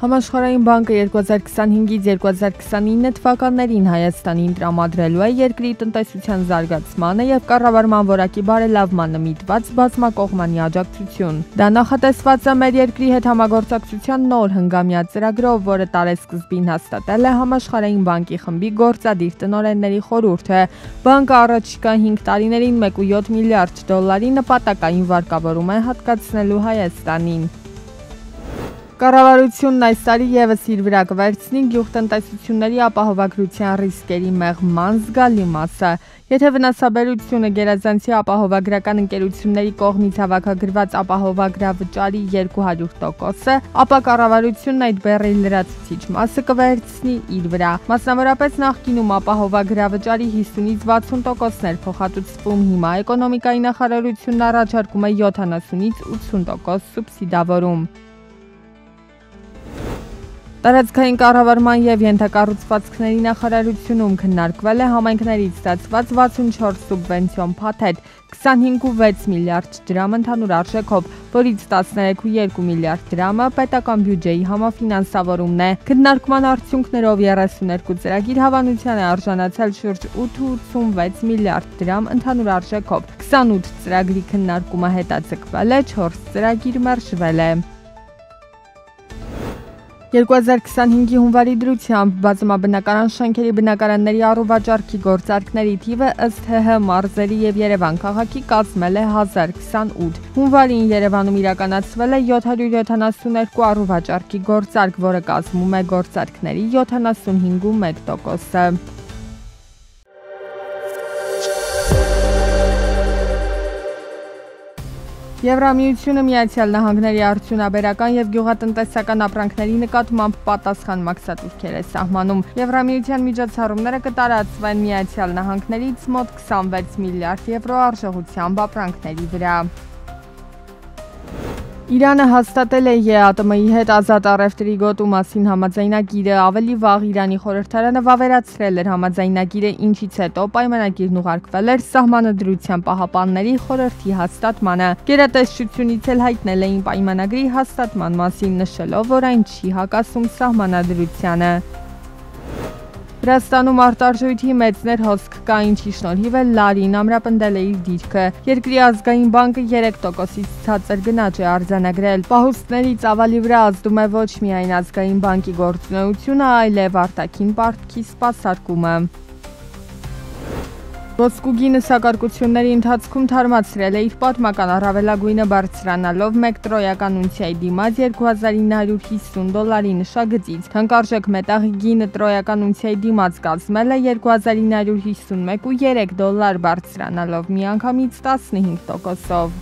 Համաշխարհային բանկը 2025-ից 2029 թվականներին Հայաստանին տրամադրելու է երկրի տնտեսության զարգացմանը եւ կառավարման որակի բարելավմանը միտված բազմակողմանի աջակցություն։ Դա նախատեսված է մեր երկրի հետ համագործակցության նոր հնգամյա ծրագրով, որը տարեսկզբին հաստատել է Համաշխարհային բանկի խմբի գործադիր տնօրենների խորհուրդը։ Բանկը առաջիկա 5 տարիներին 1.7 միլիարդ դոլարի նպատակային վարկավորում է հատկացնելու Հայաստանին։ Կառավարությունն այս տարի եւս իր վրա կվերցնի գյուղտնտեսությունների ապահովագրության ռիսկերի մեղման զգալի մասը։ Եթե վնասաբերությունը գերազանցի ապահովագրական ընկերությունների կողմից հավաքագրված ապահովագրավճարի 200%-ը, ապա կառավարությունն այդ բեռի լրացուցիչ մասը կվերցնի իր վրա։ Մասնավորապես նախկինում ապահովագրավճարի 50-ից 60%-ն էր փոխհատուցվում, հիմա էկոնոմիկայի նախարարությունն առաջարկում է 70-ից 80% սուբսիդավորում։ Տարածքային կառավարման եւ ենթակառուցվածքների նախարարությունում քննարկվել է համայնքներից ստացված 64 սուբվենցիոն փաթեթ 25.6 միլիարդ դրամ ընդհանուր արժեքով, որից 13.2 միլիարդ դրամը պետական բյուջեի համաֆինանսավորումն է։ Քննարկման արդյունքներով 32 ծրագիր հավանության է արժանացել շուրջ 8.86 միլիարդ դրամ ընդհանուր արժեքով, 28 ծրագրի քննարկումը հետաձգվել է, 4 ծրագիր մերժվել է։ 2025-ի հունվարի դրությամբ բազմաբնակարան շենքերի բնակարանների առուվաճառքի գործարքների թիվը ըստ ՀՀ մարզերի եւ Երևան քաղաքի կազմել է 1028։ Հունվարին Երևանում իրականացվել է 772 առուվաճառքի գործարք, որը կազմում է գործարքների 75.1%-ը։ Եվրամիությունը Միացյալ Նահանգների արդյունաբերական եւ գյուղատնտեսական ապրանքների նկատմամբ պատասխան մաքսատուրքեր է սահմանում։ Եվրամիության միջոցառումները կտարածվեն Միացյալ Նահանգներից մոտ 26 միլիարդ եվրո արժողությամբ ապրանքների վրա։ Իրանը հաստատել է ԵԱՏՄ-ի հետ ազատ առևտրի գոտու մասին համաձայնագիրը, ավելի վաղ Իրանի խորհրդարանը վավերացրել էր համաձայնագիրը, ինչից հետո պայմանագիրն ուղարկվել էր Սահմանադրության պահապանների խորհրդի հաստատմանը։ Գերատեսչությունից էլ հայտնել էին պայմանագրի հաստատման մասին, նշելով, որ այն չի հակասում Սահմանադրությանը։ Վրաստանում արտարժույթի մեծներ հոսք կա, ինչի շնորհիվ էլ լարին ամրապնդել է իր դիրքը։ Երկրի ազգային բանկը 3%-ից ցածր գնաճ է արձանագրել։ Պահուստների ծավալի վրա ազդում է ոչ միայն ազգային բանկի գործունեությունը, այլև արտաքին պարտքի սպասարկումը։ Ոսկու գինը սակարկությունների ընթացքում թարմացրել է իր պատմական առավելագույնը բարձրանալով 1 տրոյական ունցիայի դիմաց $2,950 նշագծից։ Թանկարժեք մետաղի գինը տրոյական ունցիայի դիմաց կազմել է $2,951.3 բարձրանալով միանգամից 15%-ով։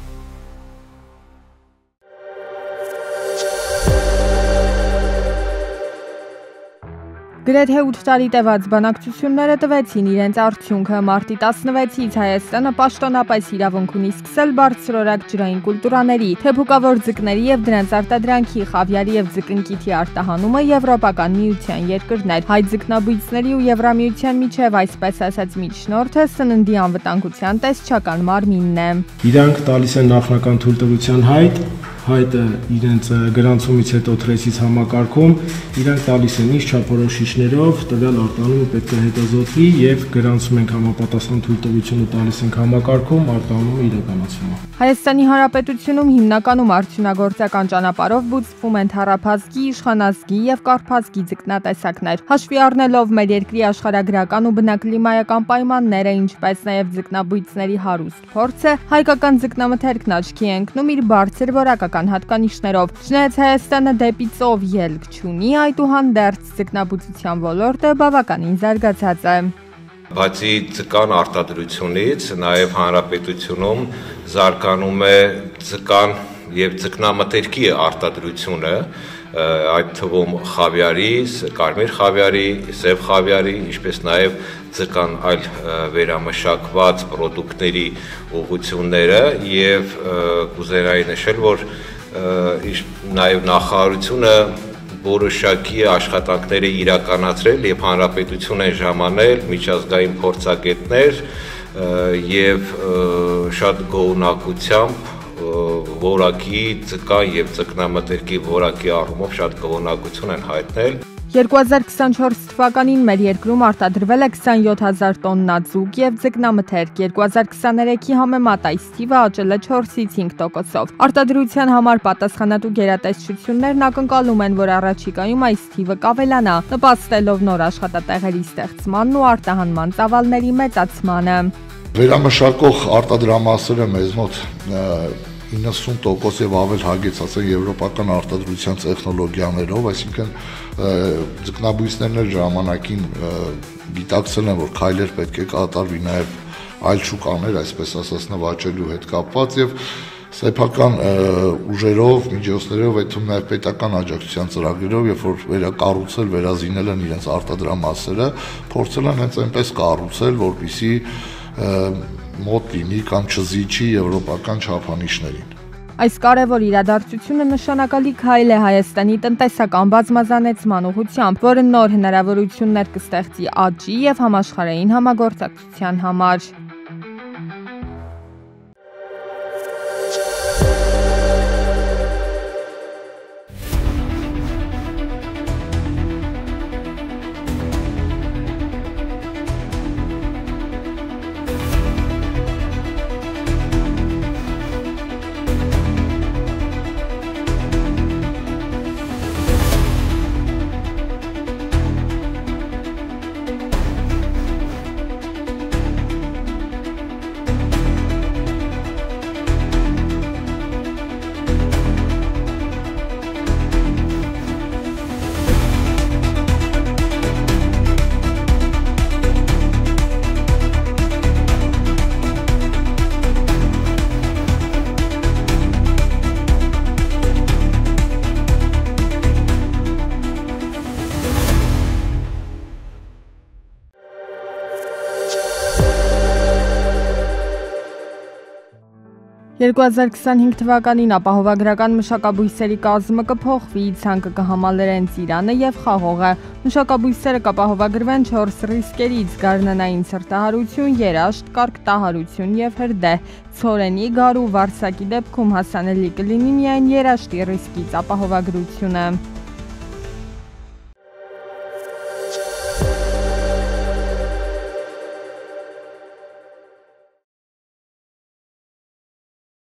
Գրեթե 8 տարի տևած բանակցությունները տվեցին իրենց արդյունքը։ Մարտի 16-ից Հայաստանը պաշտոնապես իրավունք ունի սկսել բարձրորակ ջրային կուլտուրաների, թեփուկավոր ձկների եւ դրանց արտադրանքի, խավիարի եւ ձկնկիթի արտահանումը Եվրոպական միության երկրներ։ Հայ ձկնաբույծների ու Եվրամիության միջև այսպես ասած միջնորդը սննդի անվտանգության տեսչական մարմինն է։ Իրանք տալիս են նախնական թույլտվության հայտը իրենց գրանցումից հետո թրեսից համակարգում, իրանք տալիս են ինչ չափորոշիչներով, տվյալ արտանումը պետք է հետազոտվի եւ գրանցում ենք համապատասխան թույլտվությունը տալիս ենք համակարգում, արտանումը իրականացվում է։ Հայաստանի Հանրապետությունում հիմնականում արդյունագործական ճանապարհով բուծվում են թառափազգի, իշխանազգի եւ կարփազգի ձկնատեսակներ։ Հաշվի առնելով մեր երկրի աշխարհագրական ու բնակլիմայական պայմանները, ինչպես նաեւ ձկնաբույծների հարուստ փորձը, հայկական ձկնամթերքն աչքի է ընկնում իր բարձր որակական հատկանիշներով։ Չնայած Հայաստանը դեպի ծով ելք չունի, այդուհանդերձ ձկնաբուծության ոլորտը բավականին զարգացած է։ Բացի ձկան արտադրությունից, նաև հանրապետությունում զարգանում է ձկան եւ ձկնամթերքի արտադրությունը, այդ թվում խավիարի, կարմիր խավիարի, սև խավիարի, ինչպես նաև ձկան այլ վերամշակված պրոդուկտների ուղղությունները եւ կուզենայի նշել, որ նաև նախարարությունը որոշակի աշխատանքներ է իրականացրել եւ հանրապետություն են ժամանել միջազգային փորձագետներ եւ շատ գոհունակությամբ որակի, ձկան եւ ձկնամթերքի որակի առումով շատ գոհունակություն են հայտնել։ 2024 թվականին մեր երկրում արտադրվել է 27000 տոննա ձուկ եւ ձկնամթերք, 2023-ի համեմատ այս թիվը աճել է 4-ից 5%-ով։ Արտադրության համար պատասխանատու գերատեսչություններն ակնկալում են, որ առաջիկայում այս թիվը կավելանա, նպաստելով նոր աշխատատեղերի ստեղծմանն ու արտահանման ծավալների մեծացմանը։ Վերամշակող արտադրամասերը մեզ մոտ 90% եւ ավել հագեցած են եվրոպական արտադրության տեխնոլոգիաներով, այսինքն ձկնաբույսներն ժամանակին գիտակցել են, որ քայլեր պետք է կատարվի նաեւ այլ շուկաներ, այսպես ասած, նվաճելու հետ կապված եւ սեփական ուժերով, միջոցներով, այդ թվում նաեւ պետական աջակցության ծրագրերով, երբ որ վերակառուցել, վերազինել են իրենց արտադրամասերը, փորձել են հենց այնպես կառուցել, որպեսզի մոտ լինի կամ չզիջի եվրոպական չափանիշներին։ Այս կարևոր իրադարձությունը նշանակալի քայլ է Հայաստանի տնտեսական բազմազանեցման ուղղությամբ, որը նոր հնարավորություններ կստեղծի աճի եւ համաշխարհային համագործակցության համար։ «2025 թվականին ապահովագրական մշակաբույսերի կազմը կփոխվի, ցանկը կհամալրեն ծիրանը եւ խաղողը։ Մշակաբույսերը կապահովագրվեն 4 ռիսկերից՝ գարնանային ցրտահարություն, երաշտ, կարկտահարություն եւ հրդեհ։ Ցորենի, գարու, վարսակի դեպքում հասանելի կլինի միայն երաշտի ռիսկից ապահովագրությունը։